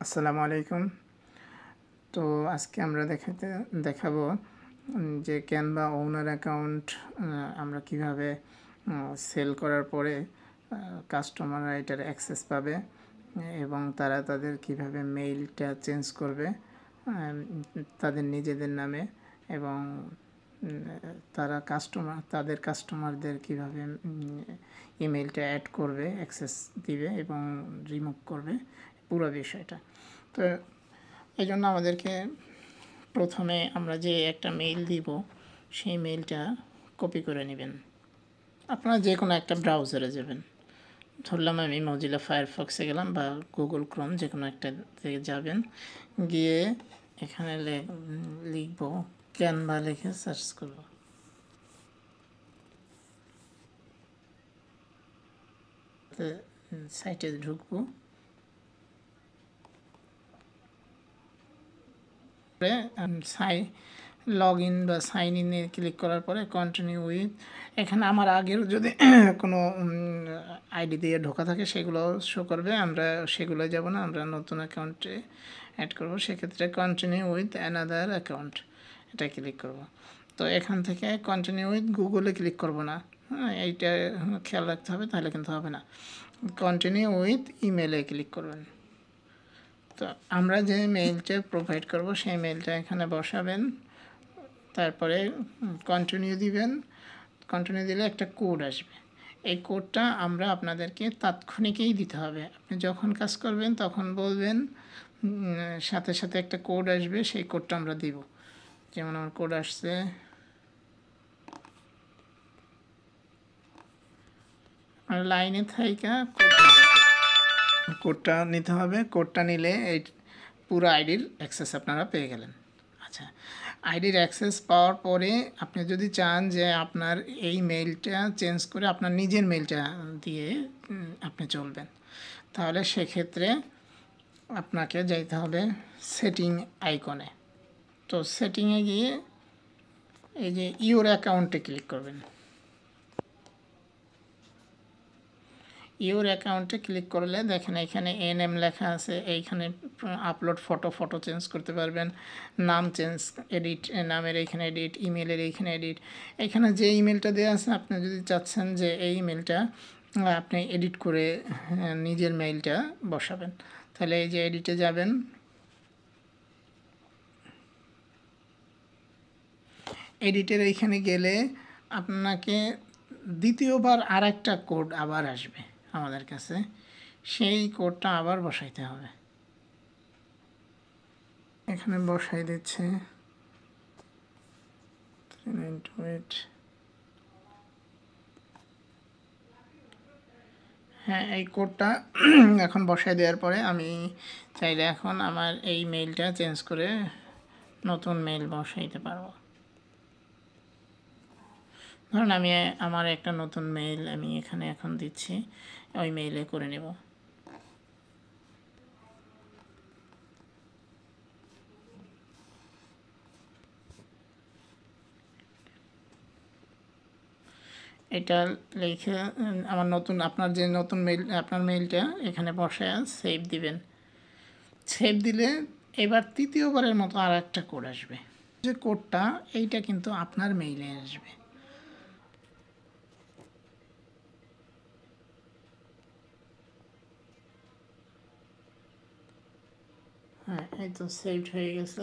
আসসালামু আলাইকুম। তো আজকে আমরা দেখাবো যে ক্যানভা ওনার অ্যাকাউন্ট আমরা কিভাবে সেল করার পরে কাস্টমাররা এটার অ্যাক্সেস পাবে এবং তারা তাদের কিভাবে মেইলটা চেঞ্জ করবে তাদের নিজেদের নামে এবং তারা তাদের কাস্টমারদের কিভাবে ইমেলটা অ্যাড করবে, অ্যাক্সেস দিবে এবং রিমুভ করবে, পুরো বিষয়টা। তো এই জন্য আমাদেরকে প্রথমে আমরা যে একটা মেইল দিব সেই মেইলটা কপি করে নেবেন। আপনারা যে কোনো একটা ব্রাউজারে যাবেন, ধরলাম আমি মজিলা ফায়ারফক্সে গেলাম বা গুগল ক্রোম, যে কোনো একটা থেকে যাবেন, গিয়ে এখানে লিখব ক্যানভা, লিখে সার্চ করব। সাইটে ঢুকবো, লগ ইন বা সাইন ইনে ক্লিক করার পরে কন্টিনিউ উইথ, এখানে আমার আগের যদি কোনো আইডি দিয়ে ঢোকা থাকে সেগুলো শো করবে, আমরা সেগুলো যাব না, আমরা নতুন অ্যাকাউন্টে অ্যাড করব। সেক্ষেত্রে কন্টিনিউ উইথ অ্যানাদার অ্যাকাউন্ট এটা ক্লিক করব। তো এখান থেকে কন্টিনিউ উইথ গুগলে ক্লিক করব না, হ্যাঁ, এইটা খেয়াল রাখতে হবে, তাহলে কিন্তু হবে না। কন্টিনিউ উইথ ইমেলে ক্লিক করবেন। তো আমরা যে মেইলটা প্রোভাইড করব সেই মেইলটা এখানে বসাবেন, তারপরে কন্টিনিউ দিবেন। কন্টিনিউ দিলে একটা কোড আসবে, এই কোডটা আমরা আপনাদেরকে তাৎক্ষণিকই দিতে হবে। আপনি যখন কাজ করবেন তখন বলবেন, সাথে সাথে একটা কোড আসবে, সেই কোডটা আমরা দিব। যেমন আমার কোড আসছে, আর লাইনে থাইকা কোডটা নিতে হবে। কোডটা নিলে এই পুরো আইডির অ্যাক্সেস আপনারা পেয়ে গেলেন। আচ্ছা, আইডির অ্যাক্সেস পাওয়ার পরে আপনি যদি চান যে আপনার এই মেইলটা চেঞ্জ করে আপনার নিজের মেইলটা দিয়ে আপনি চলবেন, তাহলে সেক্ষেত্রে আপনাকে যাইতে হবে সেটিং আইকনে। তো সেটিংয়ে গিয়ে এই যে ইওর অ্যাকাউন্টে ক্লিক করবেন। ইওর অ্যাকাউন্টে ক্লিক করলে দেখেন এখানে এনএম লেখা আছে, এইখানে আপলোড ফটো চেঞ্জ করতে পারবেন, নাম চেঞ্জ, এডিট, নামের এইখানে এডিট, ইমেলের এইখানে এডিট। এখানে যে ইমেলটা দেওয়া আছে আপনি যদি চাচ্ছেন যে এই ইমেলটা আপনি এডিট করে নিজের মেইলটা বসাবেন, তাহলে এই যে এডিটে যাবেন। এডিটের এইখানে গেলে আপনাকে দ্বিতীয়বার আর একটা কোড আবার আসবে আমাদের কাছে, সেই কোডটা আবার বসাইতে হবে। এখানে বসাই দিচ্ছে 3928। হ্যাঁ, এই কোডটা এখন বসাই দেওয়ার পরে আমি চাইলে এখন আমার এই মেইলটা চেঞ্জ করে নতুন মেইল বসাইতে পারবো। ধরুন আমি আমার একটা নতুন মেইল আমি এখানে এখন দিচ্ছি, ওই মেইলে করে নেব। এটা লিখে আমার নতুন, আপনার যে নতুন মেইল, আপনার মেইলটা এখানে বসায় সেভ দিবেন। সেভ দিলে এবার তৃতীয়বারের মতো আর একটা কোড আসবে, যে কোডটা এইটা কিন্তু আপনার মেইলে আসবে। হ্যাঁ, এই তো সেভড হয়ে গেছে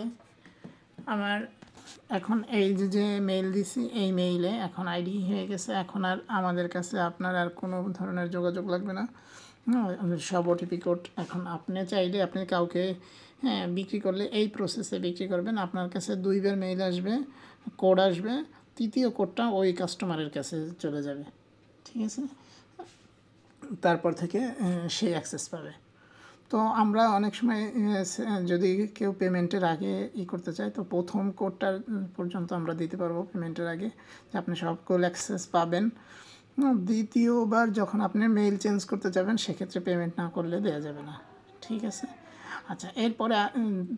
আমার। এখন এই যে মেইল দিছি এই মেইলে এখন আইডি হয়ে গেছে। এখন আর আমাদের কাছে আপনার আর কোনো ধরনের যোগাযোগ লাগবে না, সব ওটিপি কোড এখন আপনি চাইলে আপনি কাউকে বিক্রি করলে এই প্রসেসে বিক্রি করবেন, আপনার কাছে দুইবার মেইল আসবে, কোড আসবে, তৃতীয় কোডটা ওই কাস্টমারের কাছে চলে যাবে, ঠিক আছে? তারপর থেকে সে অ্যাক্সেস পাবে। তো আমরা অনেক সময় যদি কেউ পেমেন্টের আগে করতে চায়, তো প্রথম কোডটা পর্যন্ত আমরা দিতে পারবো পেমেন্টের আগে, যে আপনি সকল অ্যাক্সেস পাবেন। দ্বিতীয়বার যখন আপনি মেইল চেঞ্জ করতে যাবেন সেক্ষেত্রে পেমেন্ট না করলে দেওয়া যাবে না, ঠিক আছে? আচ্ছা, এরপরে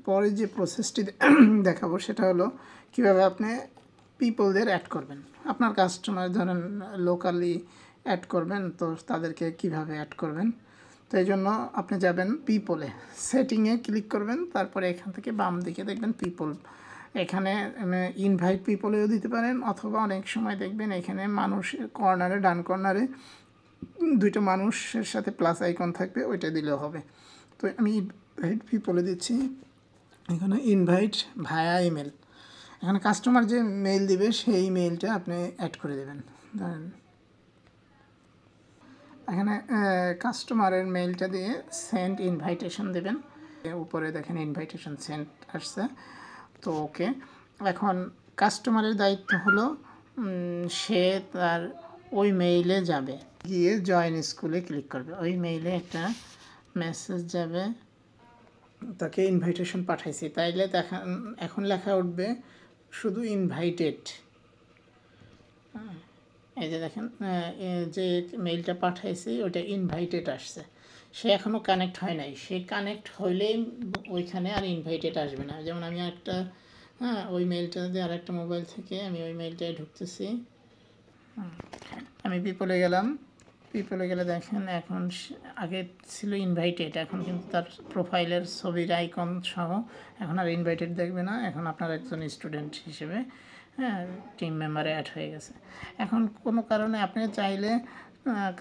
পরে যে প্রসেসটি দেখাবো সেটা হলো কীভাবে আপনি পিপলদের অ্যাড করবেন। আপনার কাস্টমার ধরেন লোকালি অ্যাড করবেন, তো তাদেরকে কিভাবে অ্যাড করবেন। তো এই জন্য আপনি যাবেন পিপলে, সেটিংয়ে ক্লিক করবেন, তারপরে এখান থেকে বাম দিকে দেখবেন পিপল, এখানে ইনভাইট পিপলেও দিতে পারেন, অথবা অনেক সময় দেখবেন এখানে মানুষের কর্নারে, ডান কর্নারে দুইটা মানুষের সাথে প্লাস আইকন থাকবে, ওইটা দিলেও হবে। তো আমি ইনভাইট পিপলে দিচ্ছি, এখানে ইনভাইট ভায়া ইমেল, এখানে কাস্টমার যে মেইল দিবে সেই মেইলটা আপনি অ্যাড করে দেবেন। ধরেন এখানে কাস্টমারের মেইলটা দিয়ে সেন্ড ইনভাইটেশন দেবেন, উপরে দেখেন ইনভাইটেশন সেন্ড আসছে। তো ওকে, এখন কাস্টমারের দায়িত্ব হলো সে তার ওই মেইলে যাবে, গিয়ে জয়েন স্কুলে ক্লিক করবে, ওই মেইলে একটা মেসেজ যাবে, তাকে ইনভাইটেশন পাঠাইছি, তাইলে এখন লেখা উঠবে শুধু ইনভাইটেড। এই যে দেখেন যে মেইলটা পাঠাইছি ওটা ইনভাইটেড আসছে, সে এখনও কানেক্ট হয় নাই, সে কানেক্ট হইলেই ওইখানে আর ইনভাইটেড আসবে না। যেমন আমি একটা ওই মেইলটা দিয়ে আর একটা মোবাইল থেকে আমি ওই মেইলটায় ঢুকতেছি, আমি পিপলে গেলাম, পিপলে গেলে দেখেন এখন আগে ছিল ইনভাইটেড, এখন কিন্তু তার প্রোফাইলের ছবির আইকন সহ এখন আর ইনভাইটেড দেখবে না, এখন আপনার একজন স্টুডেন্ট হিসেবে টিম মেম্বারে অ্যাড হয়ে গেছে। এখন কোনো কারণে আপনি চাইলে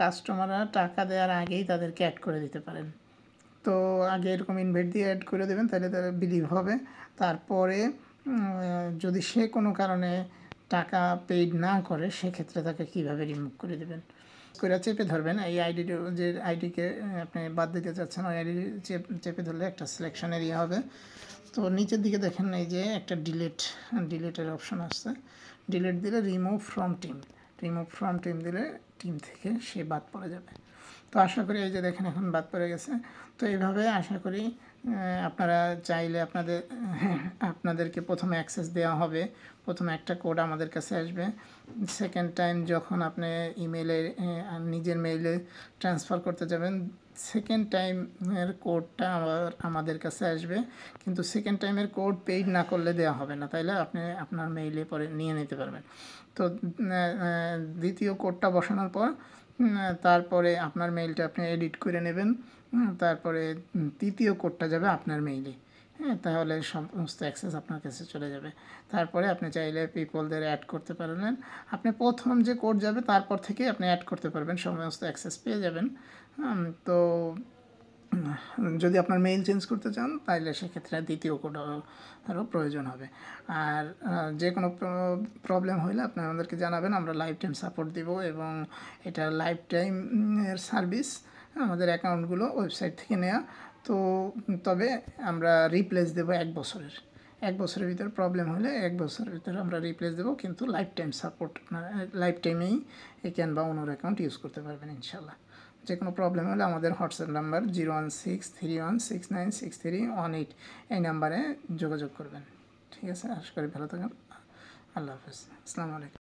কাস্টমাররা টাকা দেওয়ার আগেই তাদেরকে অ্যাড করে দিতে পারেন। তো আগে এরকম ইনভাইট দিয়ে অ্যাড করে দেবেন, তাহলে তারা বিলিভ হবে। তারপরে যদি সে কোনো কারণে টাকা পেইড না করে, সেক্ষেত্রে তাকে কীভাবে রিমুভ করে দেবেন, করে চেপে ধরবেন এই আইডিটা, যে আইডিকে আপনি বাদ দিতে চাচ্ছেন ওই আইডি চেপে ধরলে একটা সিলেকশন এরিয়া হবে। তো নিচের দিকে দেখেন এই যে একটা ডিলিটের অপশন আসছে, ডিলিট দিলে রিমুভ ফ্রম টিম দিলে টিম থেকে সে বাদ পড়ে যাবে। তো আশা করি এই যে দেখেন এখন বাদ পড়ে গেছে। তো এইভাবে আশা করি আপনারা চাইলে আপনাদেরকে প্রথমে অ্যাক্সেস দেওয়া হবে, প্রথমে একটা কোড আমাদের কাছে আসবে, সেকেন্ড টাইম যখন আপনি ইমেলে নিজের মেইলে ট্রান্সফার করতে যাবেন, সেকেন্ড টাইমের কোডটা আবার আমাদের কাছে আসবে, কিন্তু সেকেন্ড টাইমের কোড পেইড না করলে দেওয়া হবে না, তাইলে আপনি আপনার মেইলে পরে নিয়ে নিতে পারবেন। তো দ্বিতীয় কোডটা বসানোর পর তারপরে আপনার মেইলটা আপনি এডিট করে নেবেন, তারপরে তৃতীয় কোডটা যাবে আপনার মেইলে, তাহলে সমস্ত অ্যাক্সেস আপনার কাছে চলে যাবে। তারপরে আপনি চাইলে পিপলদের অ্যাড করতে পারবেন, আপনি প্রথম যে কোড যাবে তারপর থেকে আপনি অ্যাড করতে পারবেন, সমস্ত অ্যাক্সেস পেয়ে যাবেন। তো যদি আপনার মেইল চেঞ্জ করতে চান তাহলে সেক্ষেত্রে দ্বিতীয় কোডেরও প্রয়োজন হবে। আর যে কোনো প্রবলেম হলে আপনি আমাদেরকে জানাবেন, আমরা লাইফ টাইম সাপোর্ট দিব, এবং এটা লাইফ টাইমের সার্ভিস, আমাদের অ্যাকাউন্টগুলো ওয়েবসাইট থেকে নেওয়া। তো তবে আমরা রিপ্লেস দেবো 1 বছরের, 1 বছরের ভিতরে প্রবলেম হলে 1 বছরের ভিতরে আমরা রিপ্লেস দেবো, কিন্তু লাইফ টাইম সাপোর্ট, লাইফ টাইমেই এই ক্যানভা ওনার অ্যাকাউন্ট ইউজ করতে পারবেন ইনশাল্লাহ। যে কোনো প্রবলেম হলে আমাদের হোয়াটসঅ্যাপ নাম্বার 01631696318 এই নাম্বারে যোগাযোগ করবেন। ঠিক আছে, আশা করি ভালো থাকেন। আল্লাহ হাফেজ, আসসালামু আলাইকুম।